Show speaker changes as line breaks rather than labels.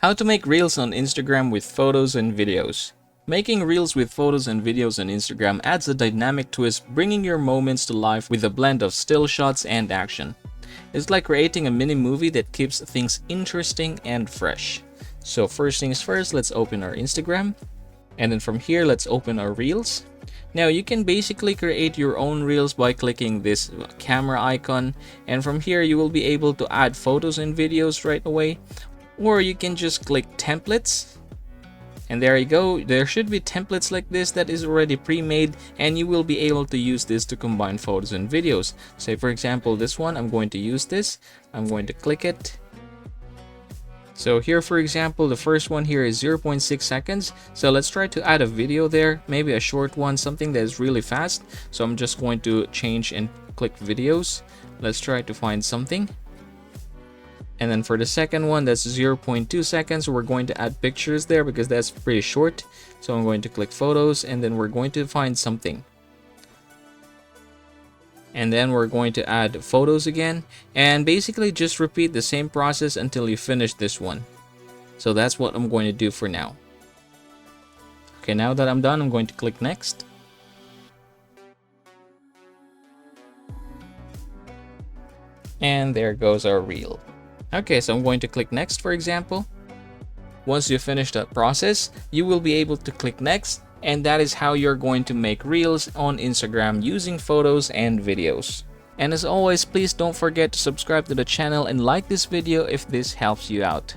How to make reels on Instagram with photos and videos. Making reels with photos and videos on Instagram adds a dynamic twist, bringing your moments to life with a blend of still shots and action. It's like creating a mini movie that keeps things interesting and fresh. So first things first, let's open our Instagram. And then from here, let's open our reels. Now you can basically create your own reels by clicking this camera icon. And from here, you will be able to add photos and videos right away. Or you can just click templates, and there you go. There should be templates like this that is already pre-made, and you will be able to use this to combine photos and videos. Say for example this one, I'm going to use this. I'm going to click it. So here for example, the first one here is 0.6 seconds. So let's try to add a video there, maybe a short one, something that is really fast. So I'm just going to change and click videos. Let's try to find something. And then for the second one, that's 0.2 seconds. We're going to add pictures there because that's pretty short. So I'm going to click photos, and then we're going to find something. And then we're going to add photos again. And basically just repeat the same process until you finish this one. So that's what I'm going to do for now. Okay, now that I'm done, I'm going to click next. And there goes our reel. Okay, so I'm going to click next, for example. Once you finish that process, you will be able to click next, and that is how you're going to make reels on Instagram using photos and videos. And as always, please don't forget to subscribe to the channel and like this video if this helps you out.